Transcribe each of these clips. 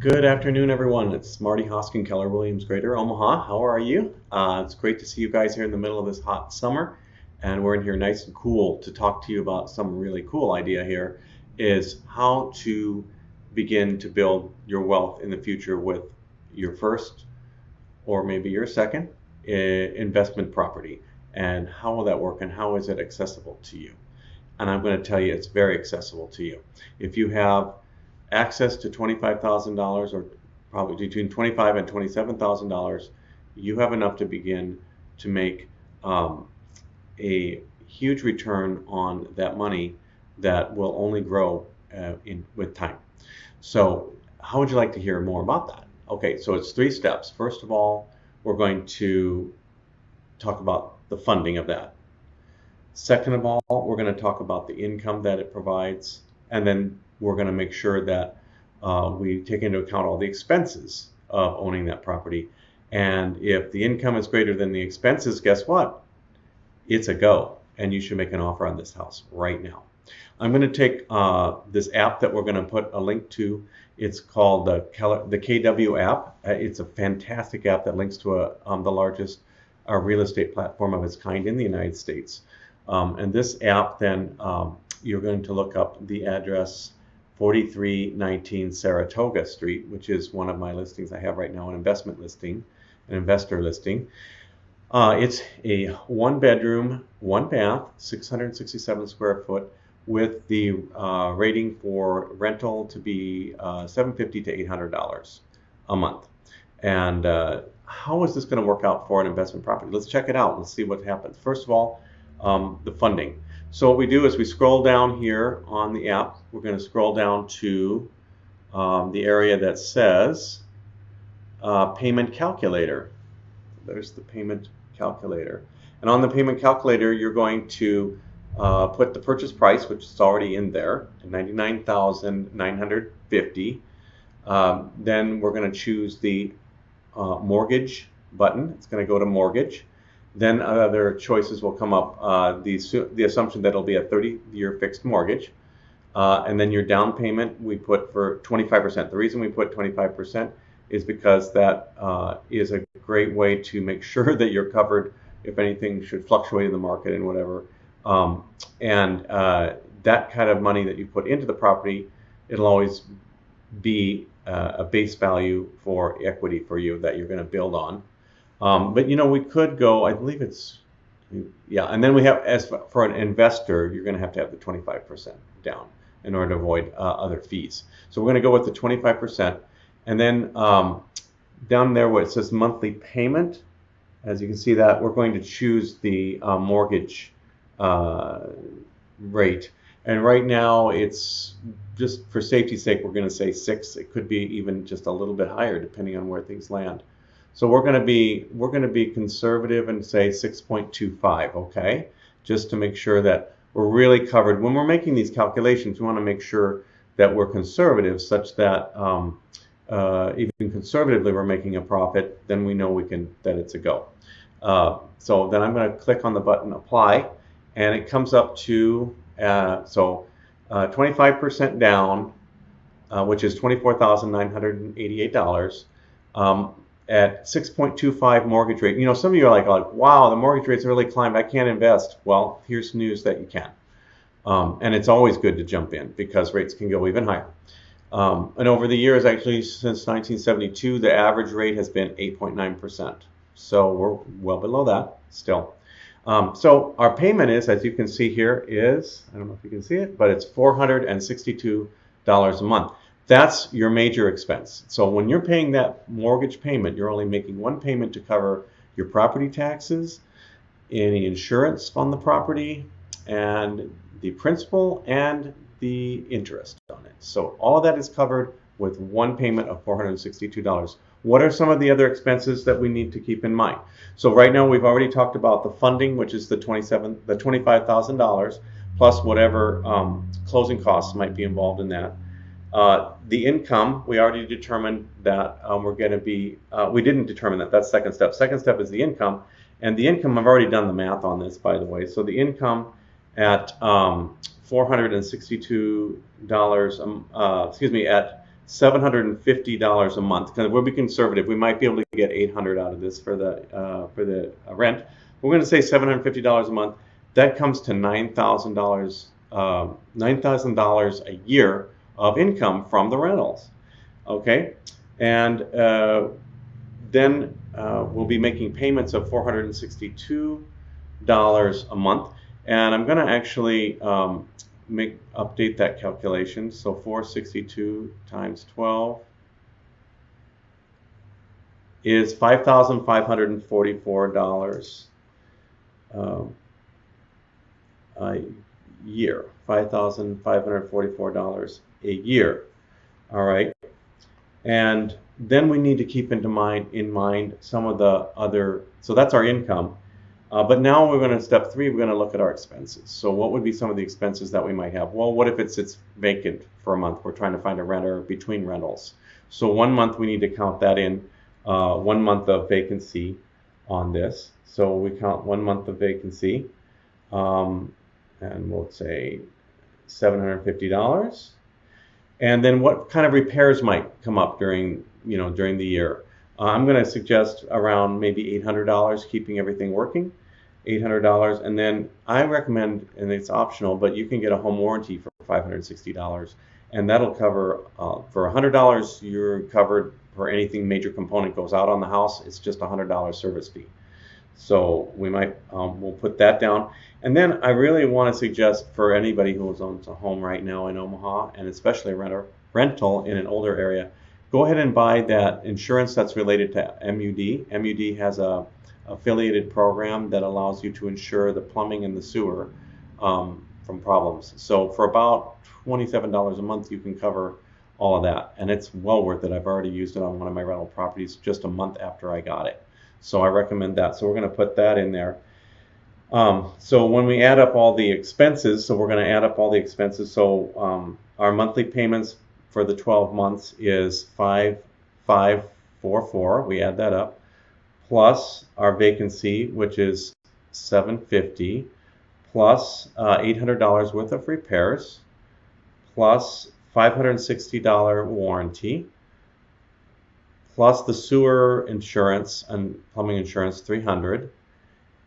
Good afternoon, everyone. It's Marty, Hosking, Keller Williams, Greater Omaha. How are you? It's great to see you guys here in the middle of this hot summer, and we're in here nice and cool to talk to you about some really cool idea here is how to begin to build your wealth in the future with your first or maybe your second investment property. And how will that work and how is it accessible to you? And I'm going to tell you it's very accessible to you. If you have access to $25,000 or probably between $25,000 and $27,000, you have enough to begin to make a huge return on that money that will only grow with time. So how would you like to hear more about that? Okay, so it's 3 steps. First of all, we're going to talk about the funding of that. Second of all, we're going to talk about the income that it provides, and then we're going to make sure that we take into account all the expenses of owning that property. And if the income is greater than the expenses, guess what? It's a go, and you should make an offer on this house right now. I'm going to take this app that we're going to put a link to. It's called the KW app. It's a fantastic app that links to the largest real estate platform of its kind in the United States. And this app, then you're going to look up the address 4319 Saratoga Street, which is one of my listings I have right now, an investment listing, an investor listing. It's a 1-bedroom, 1-bath, 667 square foot with the rating for rental to be $750 to $800 a month. And how is this going to work out for an investment property? Let's check it out. Let's see what happens. First of all, the funding. So what we do is we scroll down here on the app. We're going to scroll down to the area that says payment calculator. There's the payment calculator. And on the payment calculator, you're going to put the purchase price, which is already in there, $99,950. Then we're going to choose the mortgage button. It's going to go to mortgage. Then other choices will come up. The assumption that it'll be a 30-year fixed mortgage. And then your down payment we put for 25%. The reason we put 25% is because that is a great way to make sure that you're covered if anything should fluctuate in the market and whatever. That kind of money that you put into the property, it'll always be a base value for equity for you that you're going to build on. But we could go, I believe it's, yeah, and then we have, as for an investor, you're going to have the 25% down in order to avoid other fees. So we're going to go with the 25%. And then down there where it says monthly payment, as you can see that, we're going to choose the mortgage rate. And right now it's just for safety's sake, we're going to say 6. It could be even just a little bit higher depending on where things land. So we're going to be conservative and say 6.25, okay? Just to make sure that we're really covered. When we're making these calculations, we want to make sure that we're conservative such that even conservatively we're making a profit, then we know that it's a go. So then I'm going to click on the button apply, and it comes up to 25% down, which is $24,988. At 6.25 mortgage rate. Some of you are like, wow, the mortgage rate's really climbed. I can't invest. Well, here's news that you can. And it's always good to jump in because rates can go even higher. And over the years, actually, since 1972, the average rate has been 8.9%. So we're well below that still. So our payment is, as you can see here, is, I don't know if you can see it, but it's $462 a month. That's your major expense. So when you're paying that mortgage payment, you're only making one payment to cover your property taxes, any insurance on the property, and the principal and the interest on it. So all of that is covered with one payment of $462. What are some of the other expenses that we need to keep in mind? So right now we've already talked about the funding, which is the $25,000 plus whatever closing costs might be involved in that. The income, we already determined that we're going to be, we didn't determine that. That's second step. Second step is the income. And the income, I've already done the math on this, by the way. So the income at $462, at $750 a month. Because we'll be conservative. We might be able to get $800 out of this for the rent. We're going to say $750 a month. That comes to $9,000 $9,000 a year of income from the rentals. Okay, and then we'll be making payments of $462 a month, and I'm going to actually update that calculation. So 462 times 12 is $5,544 a year. $5,544 a year. All right, and then we need to keep in mind some of the other. So that's our income. But now we're going to step 3. We're going to look at our expenses. So what would be some of the expenses that we might have? Well, what if it's vacant for a month? We're trying to find a renter between rentals. So 1 month we need to count that in. 1 month of vacancy on this. So we count 1 month of vacancy, and we'll say $750. And then what kind of repairs might come up during the year? I'm going to suggest around maybe $800, keeping everything working. $800, and then I recommend, and it's optional, but you can get a home warranty for $560, and that'll cover for $100 you're covered for anything major component goes out on the house. It's just a $100 service fee. So we might we'll put that down. And then I really want to suggest for anybody who owns a home right now in Omaha, and especially a rental in an older area, go ahead and buy that insurance that's related to MUD. MUD has a affiliated program that allows you to insure the plumbing and the sewer from problems. So for about $27 a month, you can cover all of that, and it's well worth it. I've already used it on one of my rental properties just a month after I got it. So I recommend that. So we're going to put that in there. So when we add up all the expenses, So our monthly payments for the 12 months is $5,544. We add that up, plus our vacancy, which is $750, plus $800 worth of repairs, plus $560 warranty, plus the sewer insurance and plumbing insurance, $300,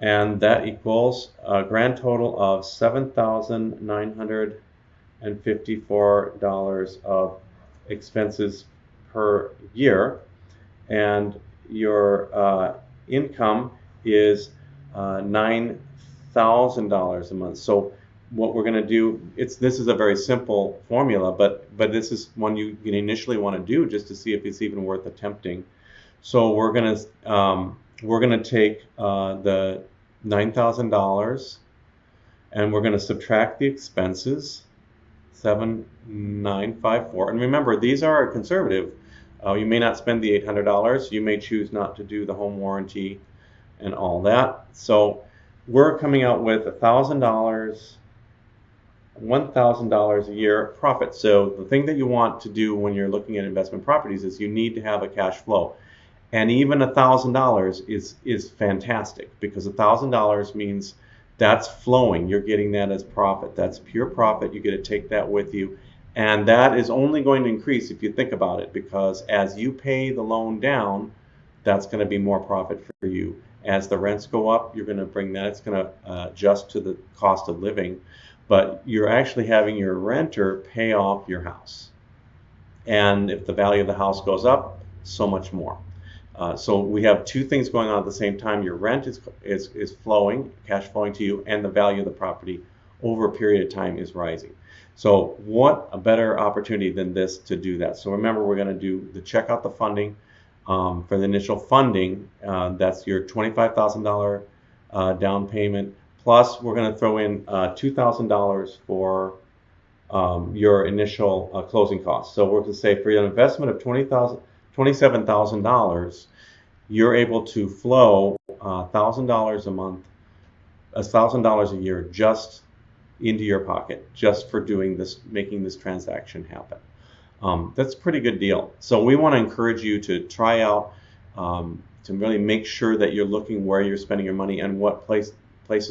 and that equals a grand total of $7,954 of expenses per year, and your income is $9,000 a month. So what we're going to do, this is a very simple formula, but this is one you initially want to do just to see if it's even worth attempting. So we're going to take the $9,000 and we're going to subtract the expenses, 7,954. And remember, these are conservative. You may not spend the $800. You may choose not to do the home warranty and all that. So we're coming out with $1,000 a year profit. So the thing that you want to do when you're looking at investment properties is you need to have a cash flow. And even $1,000 is fantastic, because $1,000 means that's flowing. You're getting that as profit. That's pure profit. You get to take that with you. And that is only going to increase if you think about it, because as you pay the loan down, that's going to be more profit for you. As the rents go up, you're going to bring that. It's going to adjust to the cost of living. But you're actually having your renter pay off your house. And if the value of the house goes up, so much more. So we have two things going on at the same time. Your rent is flowing, cash flowing to you, and the value of the property over a period of time is rising. So what a better opportunity than this to do that. So remember, we're going to check out the funding. For the initial funding, that's your $25,000 down payment. Plus, we're going to throw in $2,000 for your initial closing costs. So we're going to say for your investment of $27,000, you're able to flow $1,000 a month, $1,000 a year just into your pocket, just for making this transaction happen. That's a pretty good deal. So we want to encourage you to try out, to really make sure that you're looking where you're spending your money, and what places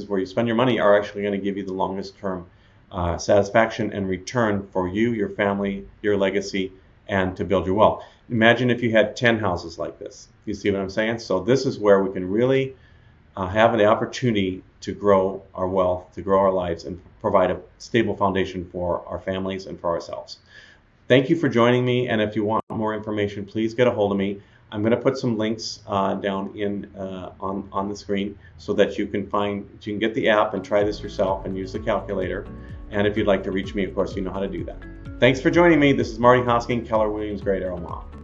where you spend your money are actually going to give you the longest term satisfaction and return for you, your family, your legacy, and to build your wealth. Imagine if you had 10 houses like this. You see what I'm saying? So this is where we can really have the opportunity to grow our wealth, to grow our lives, and provide a stable foundation for our families and for ourselves. Thank you for joining me, and if you want more information, please get a hold of me. I'm going to put some links down in on the screen so that you can get the app and try this yourself and use the calculator. And if you'd like to reach me, of course, you know how to do that. Thanks for joining me. This is Marty Hosking, Keller Williams, Greater Omaha.